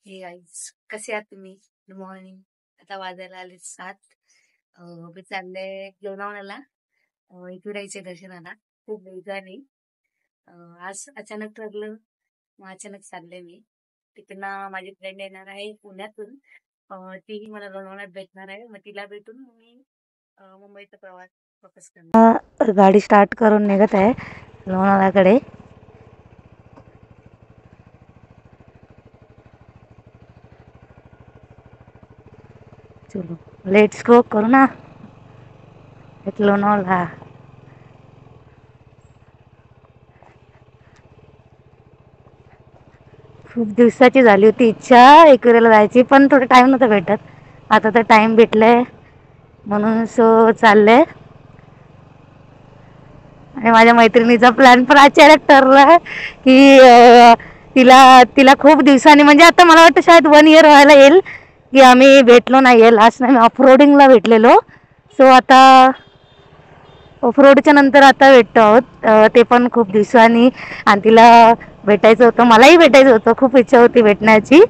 हे गाईज कसे आहात तुम्ही? Good morning. आता वाजायला आले 7. मी चालले लोणावळ्याला एकविराईच्या दर्शनाला. खूप वेगाने आज अचानक ठरलं, मग अचानक चालले मी. तिकडनं माझी फ्रेंड येणार आहे पुण्यातून. तीही मला लोणावळ्यात भेटणार आहे. मग तिला भेटून मी मुंबईचा प्रवास फोकस करणार. गाडी स्टार्ट करून निघत आहे लोणावळ्याकडे. चलो लेट्स गो करू ना लोणावळा. खूप दिवसाची झाली होती इच्छा एकविराला जायची, पण थोडा टाइम नव्हता भेटत. आता तर टाइम भेटलाय म्हणून चाललंय. आणि माझ्या मैत्रिणीचा प्लॅन पण अचानक ठरला की तिला तिला खूप दिवसांनी, म्हणजे आता मला वाटतं शायद 1 इयर व्हायला येईल की आम्ही भेटलो नाहीये. लास्ट टाइम ऑफरोडिंगला भेटलेलो. सो आता ऑफरोडच्या नंतर आता भेटतो आहोत, ते पण खूप दिवसांनी. आणि तिला भेटायचं होतं, मलाही भेटायचं होतं, खूप इच्छा होती भेटण्याची.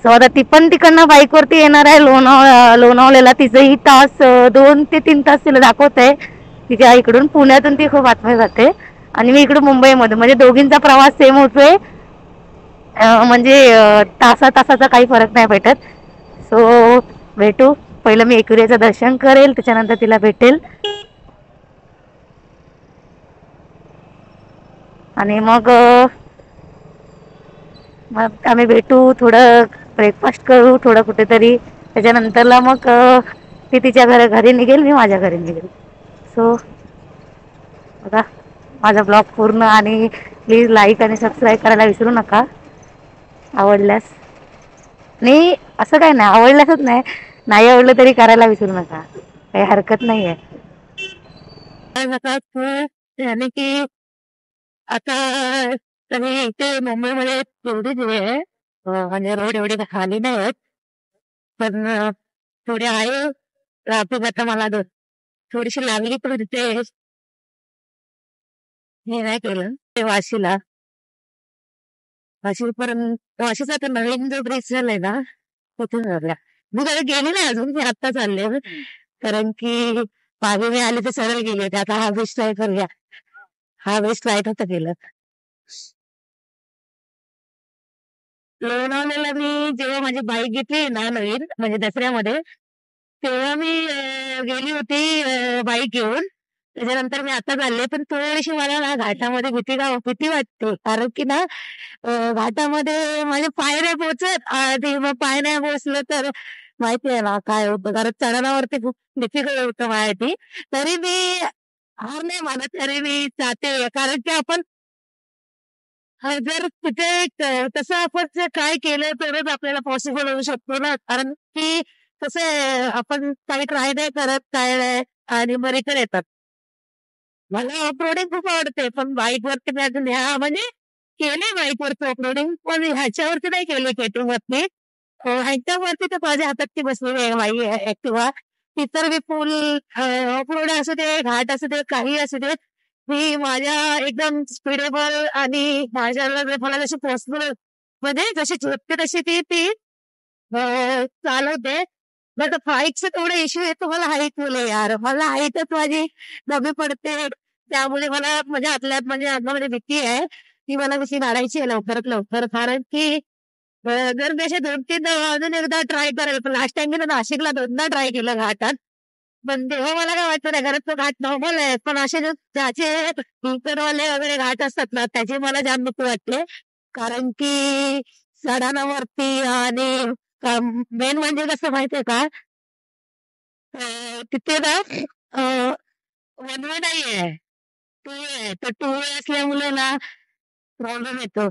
सो आता ती पण तिकडनं बाईकवरती येणार आहे लोणावळ्याला. तिचंही तास 2 ते 3 तास तिला दाखवत आहे. तिच्या इकडून पुण्यातून ती खूप आतमध्ये जाते आणि मी इकडून मुंबईमध्ये, म्हणजे दोघींचा प्रवास सेम होतोय. म्हणजे तासाचा काही फरक नाही भेटत. सो भेटू. पहिलं मी एकविरेचं दर्शन करेल, त्याच्यानंतर तिला भेटेल आणि मग आम्ही भेटू. थोडं ब्रेकफास्ट करू, थोडं कुठेतरी. त्याच्यानंतरला मग ती तिच्या घरी निघेल, मी माझ्या घरी निघेल. सो बघा माझा ब्लॉग पूर्ण. आणि प्लीज लाईक आणि सबस्क्राईब करायला विसरू नका आवडल्यास. नाही असं काय नाही, आवडल्यासच नाही, नाही आवडलं तरी करायला विसरू नका, काही हरकत नाही आहे. यानी की आता तरी इथे मुंबईमध्ये तेवढीच वेळ आहे, म्हणजे रोड एवढे खाली नाही आहेत, पण थोडे आहे ट्रॅफिक. आता मला थोडीशी लागली पण तिथे हे नाही केलं ते वाशीला. वाशीपर्यंत वाशीचा तर नवीन जो ब्रिज झालाय ना तिथून झाल्या. मी कधी गेली नाही अजून, मी आत्ता चालले, कारण की मागे मी आले तर सरळ गेले होते. आता हा ब्रिज ट्राय करूया. हा ब्रिज ट्राय नव्हतं केलं. लोणावळ्याला मी जेव्हा माझी बाईक घेतली ना नवीन, म्हणजे दसऱ्यामध्ये, तेव्हा मी गेली होती बाईक घेऊन. त्याच्यानंतर मी आता चालले, पण थोडीशी मला ना घाटामध्ये भीती वाटते, कारण की ना घाटामध्ये माझे पाय नाही पोचत. आणि मग पाय नाही पोचलं तर माहिती आहे ना काय होतं, कारण चढणावरती खूप डिफिकल्ट होतं माहिती. तरी मी हार नाही मानत, तरी मी जाते, कारण की आपण जर तिथे तसं आपण जर ट्राय केलं तरच आपल्याला पॉसिबल होऊ शकतो ना. कारण की कसं आहे, आपण काही ट्राय नाही करत, काय नाही, आणि मग रिटर्न येतात. मला ऑफरोडिंग खूप आवडते, पण बाईकवरती मी अजून म्हणजे केले बाईकवरती ऑफरोडिंग, पण ह्याच्यावरती नाही केले केटिंगवरती. ह्याच्यावरती तर माझ्या हातात ती बसलेली आहे बाई ऍक्टिव्हा. ती तर मी फुल ऑफरोड असू दे, घाट असू दे, काही असू दे, मी माझ्या एकदम स्पीडेबल आणि मला जशी पॉसिबल, म्हणजे जशी झेपते तशी ती ती चालवते. बट हाईटचा थोडा इश्यू येतो. मला हाईट मुले यार, मला हाईटच माझी कमी पडते. त्यामुळे मला म्हणजे म्हणजे आतमध्ये भीती आहे, ती मला कशी काढायची आहे लवकरात लवकर. कारण की जर मी असे 2-3 अजून एकदा ट्राय करेल, पण लास्ट टाइम मी नाशिकला 2दा ट्राय केलं घाटात. पण तेव्हा मला काय वाटतं नाही, घरात तो घाट नॉर्मल आहे, पण असे ज्याचे वाले वगैरे घाट असतात ना, त्याची मला जाम भीती वाटते. कारण की चढाणावरती आणि मेन म्हणजे कसं माहितीये का, तिथे ना वन वे नाहीये, टू वे आहे. तर टू वे असल्यामुळे ना प्रॉब्लेम येतो.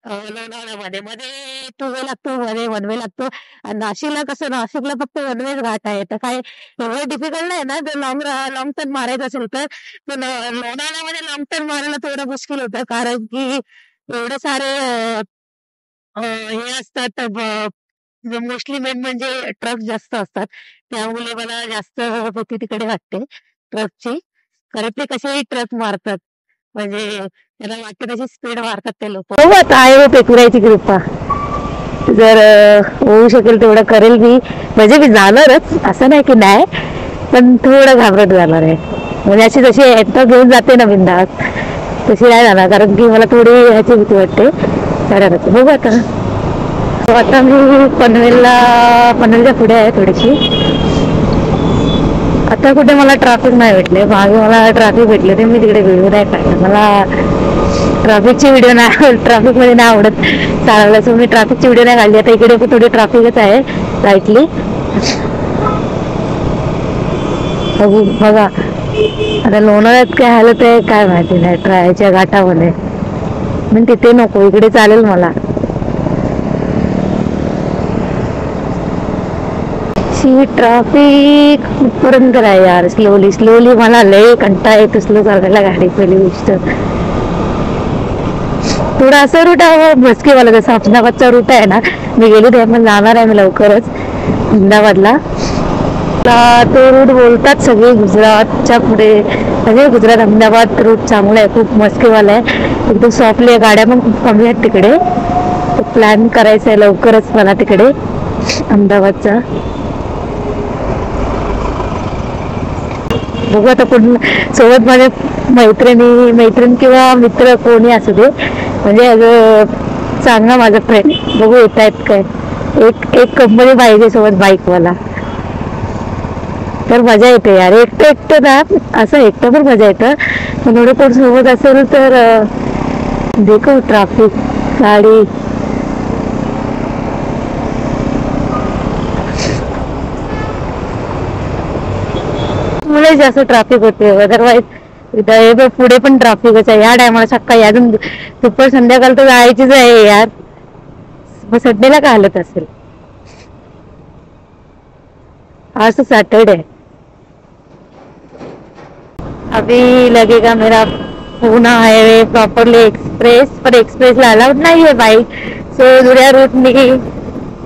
लोणावळ्यामध्ये मध्ये टू वे लागतो, मध्ये वन वे लागतो. आणि नाशिकला कसं, नाशिकला फक्त वन वेच घाट आहे, तर काय एवढं डिफिकल्ट नाही ना जर लॉंग टर्न मारायचं असेल तर. पण लोणावळ्यामध्ये लॉंग टर्न मारायला थोडं मुश्किल होतं, कारण की एवढे सारे हे असतात, मोस्टली मेन म्हणजे ट्रक जास्त असतात. त्यामुळे मला जास्त भीती तिकडे वाटते ट्रकची. कारण ते कसेही ट्रक मारतात, म्हणजे त्याला वाटतं तशी स्पीड मारतात ते लोक. आहे पेकुरायची कृपा. जर होऊ शकेल तेवढं करेल मी. म्हणजे मी जाणारच असं नाही की नाही, पण थोडं घाबरट जाणार आहे. म्हणजे अशी जशी एकटा घेऊन जाते ना बिंदास तशी नाही जाणार, कारण की मला थोडी ह्याची भीती वाटते चढायची. बघू आता. आता मी पनवेलच्या पुढे आहे थोडीशी. आता कुठे मला ट्रॅफिक नाही भेटले, मागे मला ट्रॅफिक भेटले ते मी तिकडे व्हिडिओ नाही काढला. मला ट्रॅफिकची व्हिडिओ नाही, ट्रॅफिक मध्ये नाही आवडत चालवलं, सो मी ट्रॅफिकची व्हिडिओ नाही काढली. आता इकडे पण थोडी ट्रॅफिकच आहे लाईटली. बघू बघा आता लोणावळ्यात काय हालत आहे काय माहिती नाही ट्रायच्या घाटामध्ये. पण तिथे नको, इकडे चालेल मला. ट्रॅफिक कुठपर्यंत आहे यार. स्लोली स्लोली मला लय कंटाळा येतो स्लो चालवायला गाडी. पहिली गोष्ट थोडा असा रूट आहे मस्कीवाला, जसा अहमदाबादचा रूट आहे ना, मी गेली तेव्हा पण जाणार आहे मी लवकरच अहमदाबादला. तो रूट बोलतात सगळे गुजरातच्या पुढे, सगळे गुजरात अहमदाबाद रूट चांगला आहे, खूप मस्कीवाला आहे, एकदम सॉफ्टली आहे. गाड्या पण खूप कमी आहेत तिकडे. तो प्लॅन करायचा आहे लवकरच मला तिकडे अहमदाबादचा. बघू आता कोण सोबत माझे मैत्रीण किंवा मित्र कोणी असू दे, म्हणजे चांगला माझा फ्रेंड. बघू येत आहेत काय. एक कंपनी पाहिजे सोबत बाईकवाला, तर मजा येते यार. एकटं ना, असं एकटं पण मजा येतं, पण थोडं कोण सोबत असेल तर देखो. ट्रॅफिक गाडी मुळे जास्त ट्रॅफिक होते, अदरवाईज पुढे पण ट्रॅफिकच आहे. या टायमाला सकाळी अजून दुपार संध्याकाळ तर जायचीच आहे यार. मग संडेला काय हालत असेल. आज तो सॅटरडे है. अभी लगेगा मेरा पूना हाईवे प्रॉपरली एक्सप्रेस, पर एक्सप्रेस ला अलाउड नाही आहे बाईक, सो दुसऱ्या रूट मी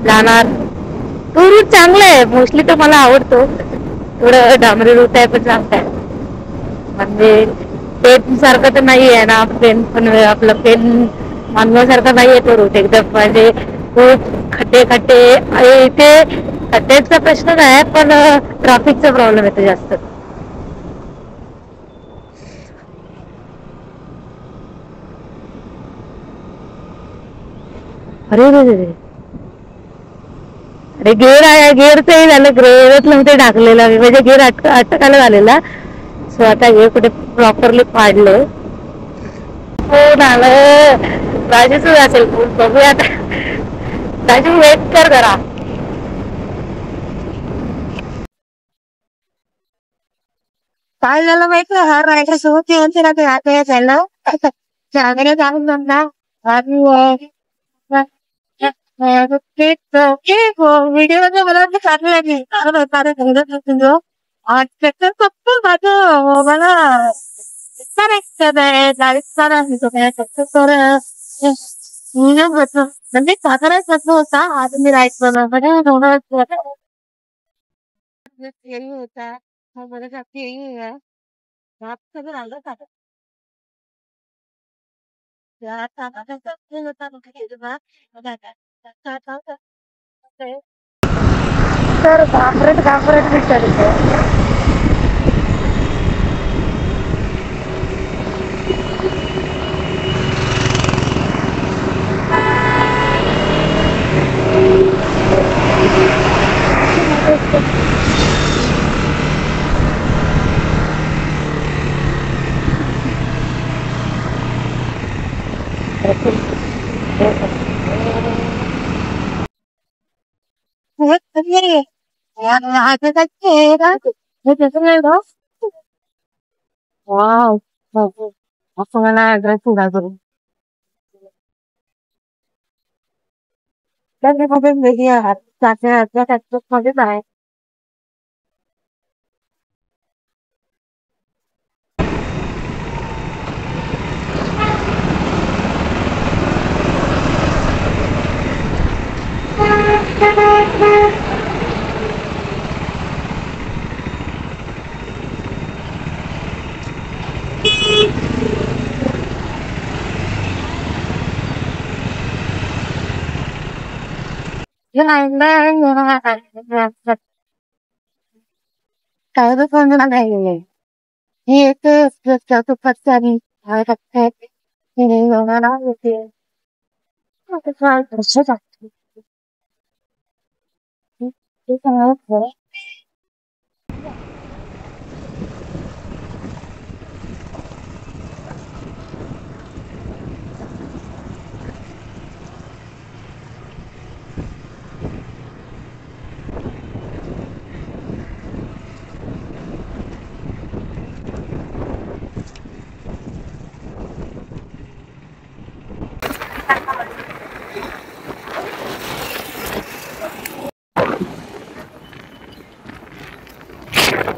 जाणार. तो रूट चांगला आहे मोस्टली, तो मला आवडतो. थोडं डांबरी रूट आहे पण चांगला आहे. म्हणजे पेन सारखं तर नाही आहे ना, पेन पण आपलं पेन मानवासारखा नाही आहे तो रूट एकदम. म्हणजे खूप खड्डे इथे खड्ड्याचा प्रश्न नाही, पण ट्रॅफिकचा प्रॉब्लेम येतो जास्त. अरे अरे गेअरचंही झालं, गेअरच नव्हते टाकलेलं मी, म्हणजे गेअर अटकायला झालेला. सो आता गेअर कुठे प्रॉपरली पाडले. फोन आलं राजूच असेल फोन, बघूया आता. राजू वेट कर जरा. काय झालं माहिती, हा रायडर सोबत येऊन ना ते आता झालं चांगलं जाऊन ना आणि व्हिडिओ मध्ये मला वाटतं चांगलं लागेल, कारण त्याचं फक्त माझं मला म्हणजे साधारण होता. आज मी राईट म्हणजे यही होता है, हमारे साथ यही है. आप सगळं राहिलं का? तर घाबरट विचारित. वाव, असं मला ड्रेस उडा करून त्यामध्ये वेगळी आहात चाकऱ्या मध्येच आहे. काय तर समजून नाही. हे एक तुपाचं आणि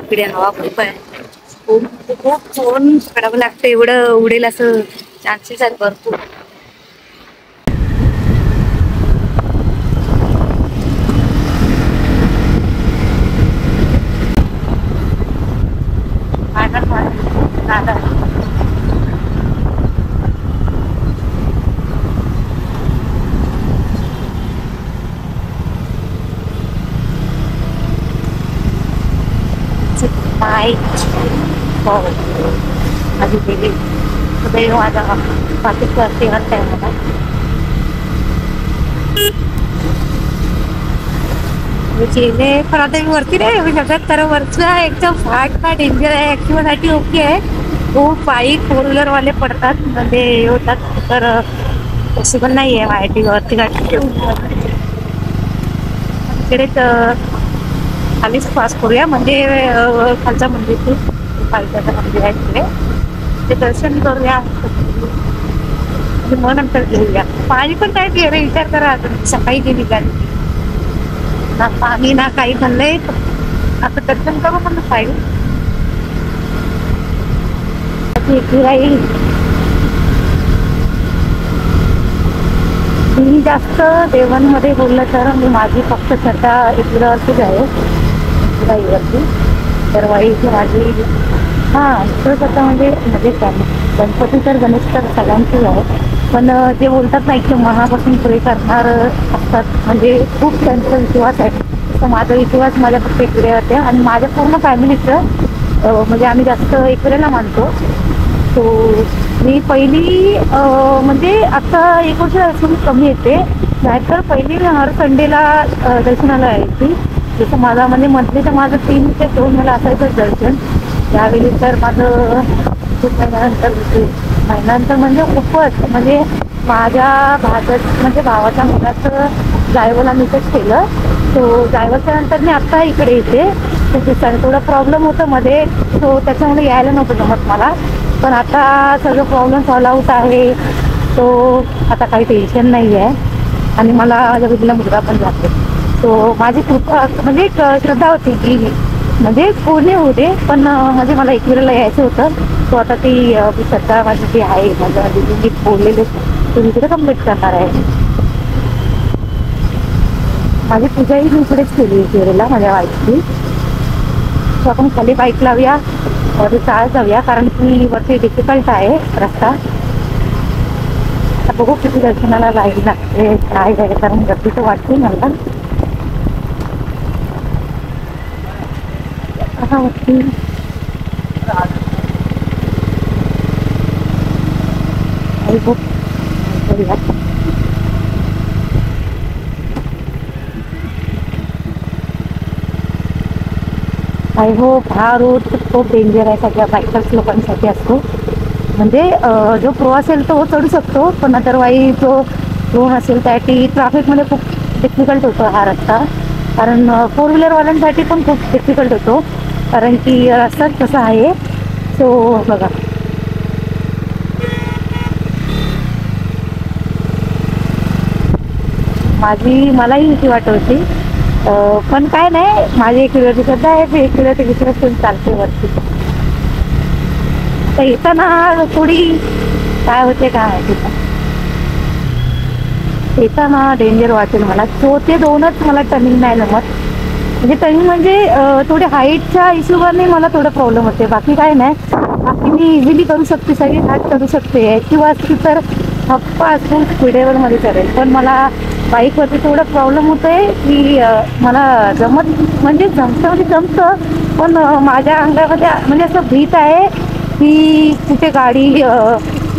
इकडे हवा खूप आहे. खूप फोन पडावं लागतं, एवढं उडेल असं चान्सेस आहेत भरपूर. आधी गेली सदैव माझा बाकीचं असते म्हणताय मला. चेले पण आता मी वरती नाही येऊ शकत, तर वरचं एकदम फाट डेंजर आहे. ऍक्टिव्हा साठी ओके आहे, खूप बाईक 4 व्हीलर वाले पडतात म्हणजे हे होतात, तर पॉसिबल नाही आहे माहिती वरती गाडी. इकडेच खालीच पास करूया, म्हणजे खालच्या मंदिर पालख्याचं मंदिर आहे तिकडे, ते दर्शन करूया मग नंतर घेऊया. पाणी पण काय गेलं विचार करा, सकाळी गेली गाडी ना, पाणी ना काही म्हणलंय. आता दर्शन करू म्हणून पाहिजे. मी जास्त देवांमध्ये बोललं तर मी माझी फक्त श्रद्धा एकविरावरतीच आहे, गाईवरती. तर वाईची माझी इकडं स्वतः म्हणजे गणपती तर गणेश तर सगळ्यांचीच आहे, पण जे बोलतात ना की मनापासून प्रे करणार असतात, म्हणजे खूप त्यांचा विश्वास आहे. तर माझा विश्वास माझ्या फक्त एकविरेवरती आहे, आणि माझ्या पूर्ण फॅमिलीचं म्हणजे आम्ही जास्त एकविरेला मानतो. सो मी पहिली म्हणजे आता 1 वर्ष असून कमी येते, नाहीतर पहिली मी हर संडेला दर्शनाला यायची. जसं माझा म्हणजे मंथलीचं माझं 3 ते 2 वेळा असायचंच दर्शन. त्यावेळी तर माझं खूप महिन्यानंतर म्हणजे खूपच, म्हणजे माझ्या म्हणजे भावाच्या मुलाचं ड्रायव्हरला मी तेच केलं. सो ड्रायव्हरच्या नंतर मी आत्ता इकडे येते. थोडा प्रॉब्लेम होतं मध्ये, सो त्याच्यामुळे यायला नव्हतं जमत मला. पण आता सगळं प्रॉब्लेम सॉल्व आउट आहे, तो आता काही टेन्शन नाही आहे, आणि मला माझ्या मुलीला मुलगा पण जाते. सो माझी कृपा म्हणजे श्रद्धा होती की म्हणजे पूर्ण होते, पण म्हणजे मला एकविरेला यायचं होतं. तो आता ती श्रद्धा माझी जी आहे, माझ्या मी बोललेले तुम्ही तिथे कम्प्लीट करणार आहे. माझी पूजाही मी इकडेच केली एकविरेला माझ्या वाईफची. सो आपण खाली बाईक लावूया, वरती चाल जाऊया, कारण की वरती डिफिकल्ट आहे रस्ता. आता बघू किती दर्शनाला जाईल लागते काय जाईल, कारण गर्दी तर वाटते मला. वरती आय होप हा रोड खूप डेंजर आहे सगळ्या बायकर्स लोकांसाठी असतो. म्हणजे जो प्रो असेल तो चढू शकतो, पण अदरवाईज जो प्रो नसेल त्यासाठी ट्रॅफिकमध्ये खूप डिफिकल्ट होतो हा रस्ता. कारण 4 व्हीलरवाल्यांसाठी पण खूप डिफिकल्ट होतो, कारण की रस्ताच कसा आहे. सो बघा, मलाही भीती वाटत होती, पण काय नाही, माझी एक किलोची श्रद्धा आहे, ते 1 किलोची विश्वास करून चालते वरती. तर येताना थोडी काय होते काय माहिती, येताना डेंजर वाटेल मला. 4 ते 2च मला टर्निंग नाही जमत, म्हणजे टर्निंग म्हणजे थोडे हाईटच्या हिशोबाने मला थोडं प्रॉब्लेम होते, बाकी काय नाही. बाकी मी इझिली करू शकते, सगळी हात करू शकते, किंवा असली तर हप्पा असून स्पीडेबलमध्ये करेल. पण मला बाईकवरती थोडा प्रॉब्लेम होतोय की मला जमतं पण माझ्या अंगामध्ये म्हणजे असं भीत आहे की कुठे गाडी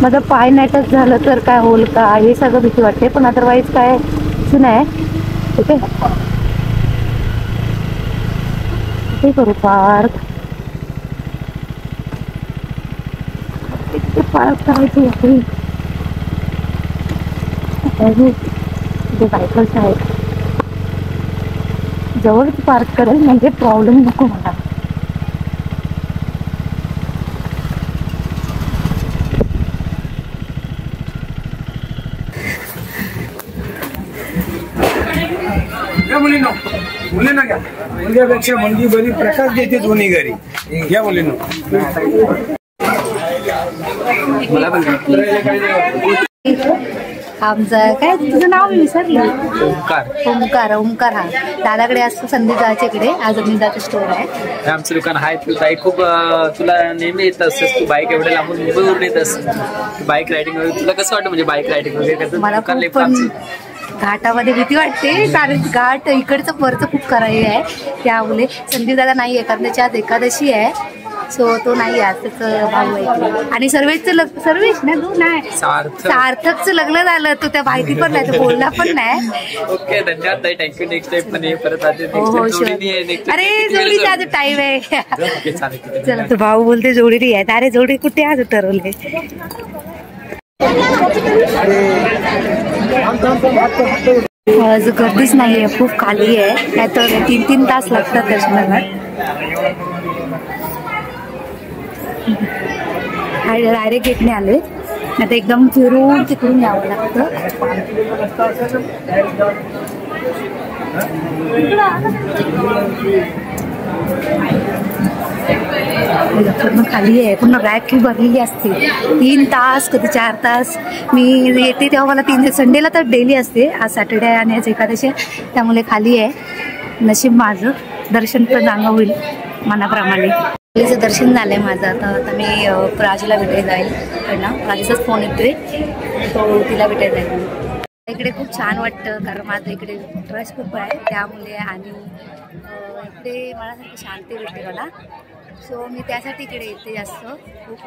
माझं पाय नाही टच झालं तर काय होईल का, हे सगळं भीती वाटते. पण अदरवाईज काय नाही. ठीक आहे, कुठे करू पार्क? पार्क करायची आपली बायकर्स आहेत, जवळच पार्क करेल म्हणजे प्रॉब्लेम नको मला. मुलींना घ्या, मुलग्यापेक्षा मुलगी बरी प्रकाश देते दोन्ही घरी. घ्या मुलींना. आमचं काय तुझं नाव मी विसरलं. ओमकार. ओमकार हा दादाकडे असतो संदीप दादाच्या इकडे. आज अनिदाचं स्टोर आहे. आमचं दुकान आहे. तू ताई खूप तुला नेहमी येत असतेस. तू बाईक एवढ्या लांबून मुंबईवरून येत असते बाईक रायडिंग वगैरे. तुला कसं वाटतं म्हणजे बाईक रायडिंग वगैरे? मला खूप पण घाटामध्ये भीती वाटते कारण घाट इकडचं वरचं खूप करायला आहे. त्यामुळे संदीप दादा नाही आहे कारण त्याची आज एकादशी आहे. सो तो नाही आज त्याचं भाऊ आहे. आणि सर्वेश ना तू नाही सार्थकचं लग्न झालं. तो त्या माहिती पण नाही, तो बोलला पण नाही. ओके, धन्यवाद ताई. थँक्यू. नेक्स्ट टाइम पण ये परत. अरे जोडीचा आज टाइम आहे. चला तो भाऊ बोलते जोडी आहे. अरे जोडी कुठे आज ठरवले. आज गर्दीच नाहीये, खूप खाली आहे. नाहीतर 3-3 तास लागतात दर्शनाला. डायरेक्ट गेटने आले, आता एकदम फिरून तिकडून यावं लागतं. पूर्ण खाली आहे, पूर्ण रॅक भरलेली असते. 3 तास कधी 4 तास. मी येते तेव्हा मला संडेला तर डेली असते. आज सॅटर्डे आहे आणि आज एकादशी आहे, त्यामुळे खाली आहे. नशीब माझं दर्शन पण चांगलं होईल मनाप्रमाणे. तिचं दर्शन झालंय माझं. आता मी प्राजूला भेटायला जाईल. प्राजूचाच फोन येतोय, तो तिला भेटायला जाईल. इकडे खूप छान वाटतं कारण माझं इकडे ट्रस्ट खूप आहे त्यामुळे. आणि इकडे मला शांती भेटते मला. सो मी त्यासाठी इकडे येते जास्त खूप.